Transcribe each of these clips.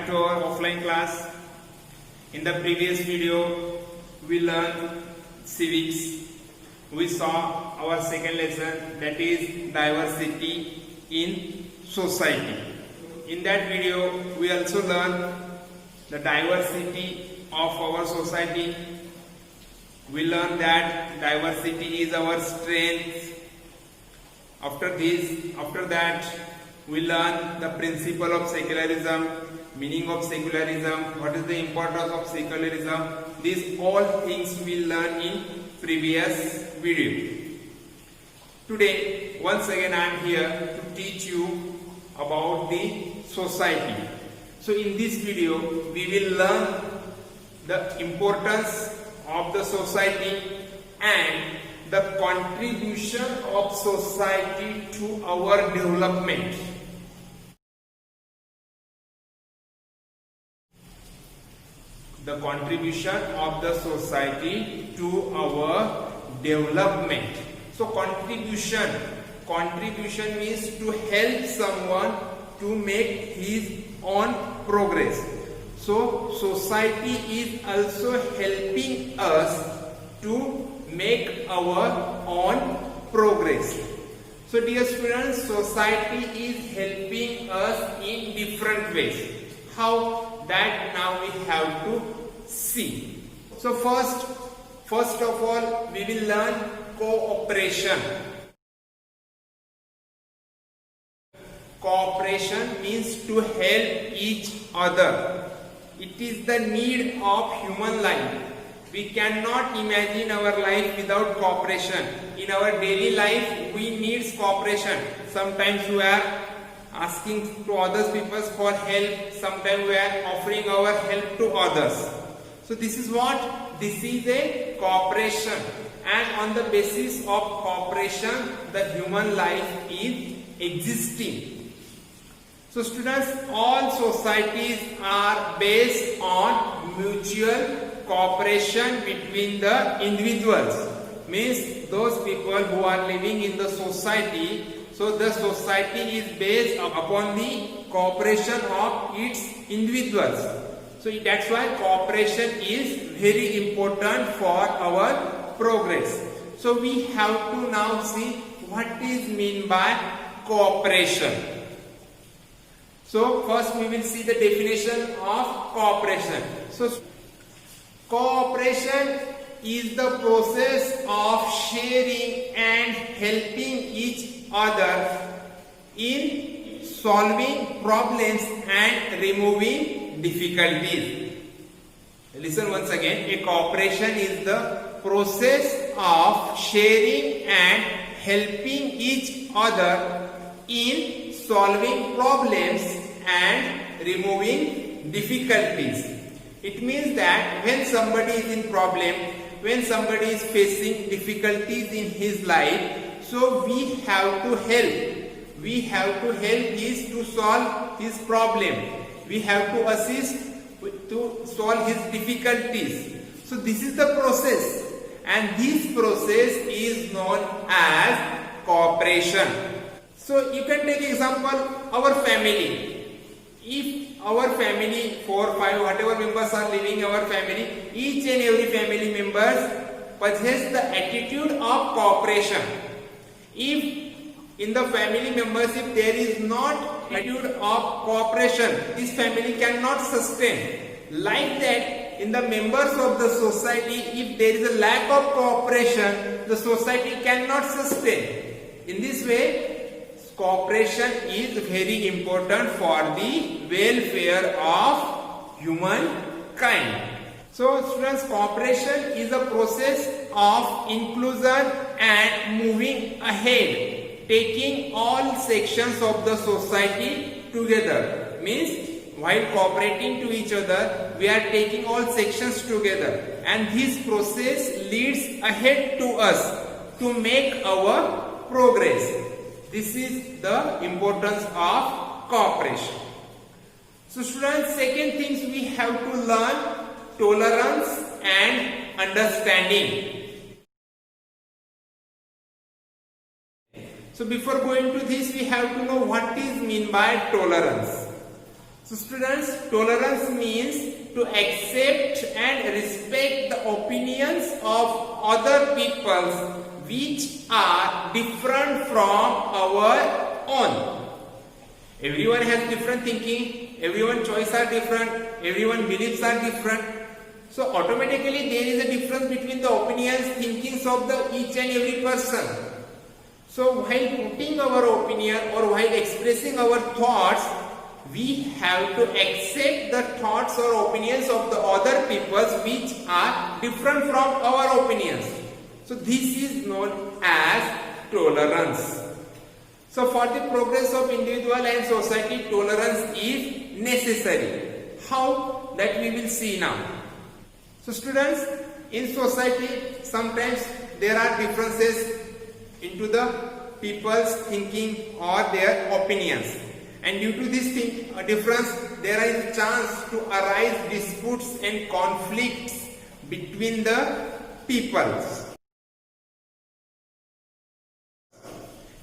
to our offline class. In the previous video, we learned civics. We saw our second lesson, that is diversity in society. In that video, we also learned the diversity of our society. We learned that diversity is our strength. After that, we learn the principle of secularism, meaning of secularism, what is the importance of secularism. These all things we learn in previous video. Today, once again I am here to teach you about the society. So in this video, we will learn the importance of the society and the contribution of society to our development. The contribution of the society to our development. So contribution means to help someone to make his own progress. So society is also helping us to make our own progress. So dear students, society is helping us in different ways. How? That now we have to see. So first of all, we will learn cooperation. Cooperation means to help each other. It is the need of human life. We cannot imagine our life without cooperation. In our daily life, we need cooperation. Sometimes we are asking to others people for help. Sometimes we are offering our help to others. So this is what? This is a cooperation. And on the basis of cooperation, the human life is existing. So students, all societies are based on mutual cooperation between the individuals. Means those people who are living in the society. So the society is based upon the cooperation of its individuals. So that's why cooperation is very important for our progress. So we have to now see what is meant by cooperation. So first we will see the definition of cooperation. So cooperation is the process of sharing and helping each other in solving problems and removing difficulties. Listen once again. A cooperation is the process of sharing and helping each other in solving problems and removing difficulties. It means that when somebody is in problem, when somebody is facing difficulties in his life, so we have to help. We have to help to solve his problem. We have to assist to solve his difficulties. So this is the process, and this process is known as cooperation. So you can take example, our family. If our family, 4, 5, whatever members are living in our family, each and every family members possess the attitude of cooperation. If in the family members, if there is not attitude of cooperation, this family cannot sustain. Like that, in the members of the society, if there is a lack of cooperation, the society cannot sustain. In this way, cooperation is very important for the welfare of humankind. So students, cooperation is a process of inclusion and moving ahead, taking all sections of the society together. Means while cooperating to each other, we are taking all sections together, and this process leads ahead to us to make our progress. This is the importance of cooperation. So students, second things we have to learn, tolerance and understanding. So before going to this, we have to know what is meant by tolerance. So students, tolerance means to accept and respect the opinions of other peoples which are different from our own. Everyone has different thinking, everyone's choices are different, everyone's beliefs are different. So automatically there is a difference between the opinions, thinkings of the each and every person. So while putting our opinion or while expressing our thoughts, we have to accept the thoughts or opinions of the other peoples which are different from our opinions. So this is known as tolerance. So for the progress of individual and society, tolerance is necessary. How? That we will see now. So students, in society sometimes there are differences into the people's thinking or their opinions. And due to this difference, there is a chance to arise disputes and conflicts between the peoples.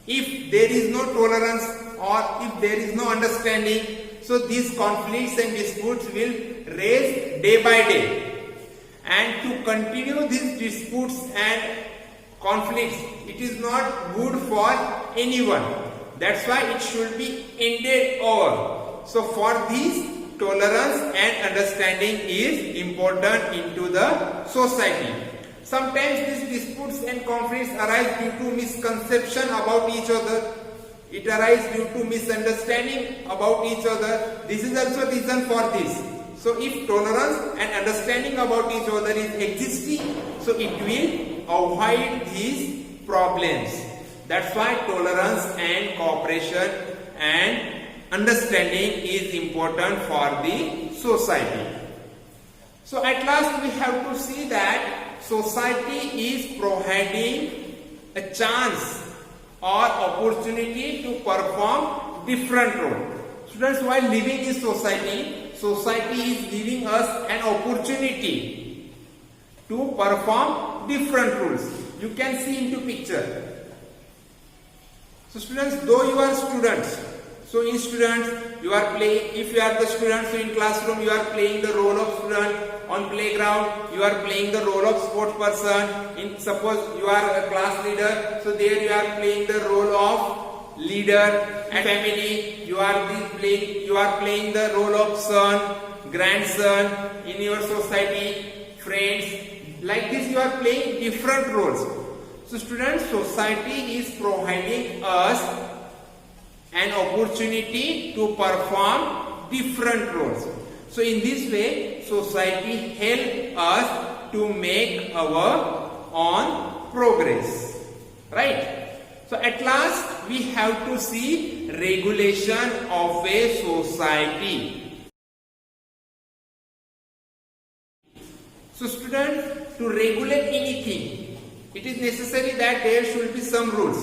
If there is no tolerance or if there is no understanding, so these conflicts and disputes will raise day by day. And to continue these disputes and conflicts, it is not good for anyone. That's why it should be ended over. So for this, tolerance and understanding is important into the society. Sometimes these disputes and conflicts arise due to misconception about each other. It arises due to misunderstanding about each other. This is also reason for this. So if tolerance and understanding about each other is existing, so it will avoid these problems. That's why tolerance and cooperation and understanding is important for the society. So at last we have to see that society is providing a chance or opportunity to perform different roles. Students, while living in society, society is giving us an opportunity to perform different roles. You can see into picture. So students, though you are students, so in students you are playing, if you are the students, so in classroom you are playing the role of student, on playground you are playing the role of sports person, in suppose you are a class leader, so there you are playing the role of leader, and family you are playing the role of son, grandson, in your society, friends, like this you are playing different roles. So students, society is providing us an opportunity to perform different roles. So in this way, society helps us to make our own progress. Right? So at last, we have to see regulation of a society. So students, to regulate anything, it is necessary that there should be some rules.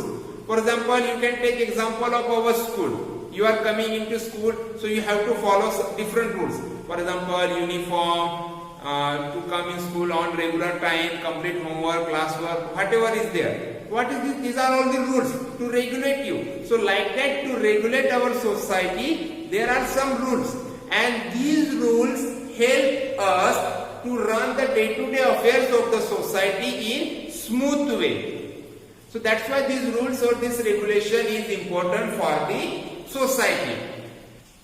For example, you can take example of our school. You are coming into school, so you have to follow different rules. For example, uniform, to come in school on regular time, complete homework, classwork, whatever is there. What is this? These are all the rules to regulate you. So like that, to regulate our society, there are some rules. And these rules help us to run the day-to-day affairs of the society in smooth way. So that's why these rules or this regulation is important for the society.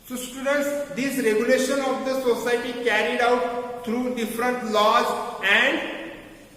So students, this regulation of the society carried out through different laws and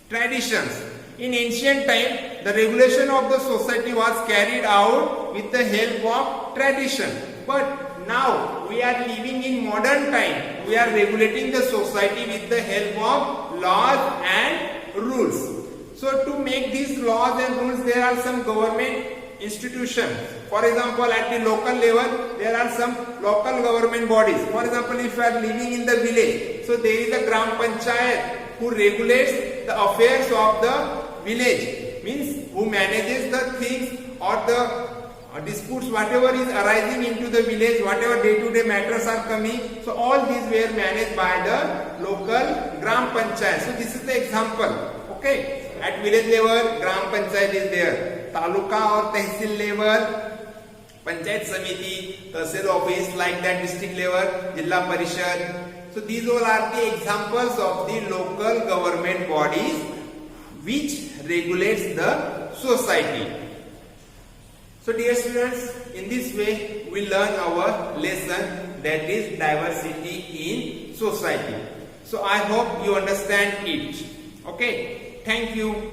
traditions. In ancient time, the regulation of the society was carried out with the help of tradition. But now we are living in modern time. We are regulating the society with the help of laws and rules. So to make these laws and rules, there are some government institutions. For example, at the local level, there are some local government bodies. For example, if you are living in the village, so there is a Gram Panchayat who regulates the affairs of the village, means who manages the things or the disputes, whatever is arising into the village, whatever day-to-day matters are coming. So all these were managed by the local Gram Panchayat. So this is the example. Okay. At village level, Gram Panchayat is there. Taluka or Tehsil level, Panchayat Samiti, Tahsil office, like that district level, Jilla Parishad. So these all are the examples of the local government bodies which regulates the society. So dear students, in this way we learn our lesson, that is diversity in society. So I hope you understand it. Okay, thank you.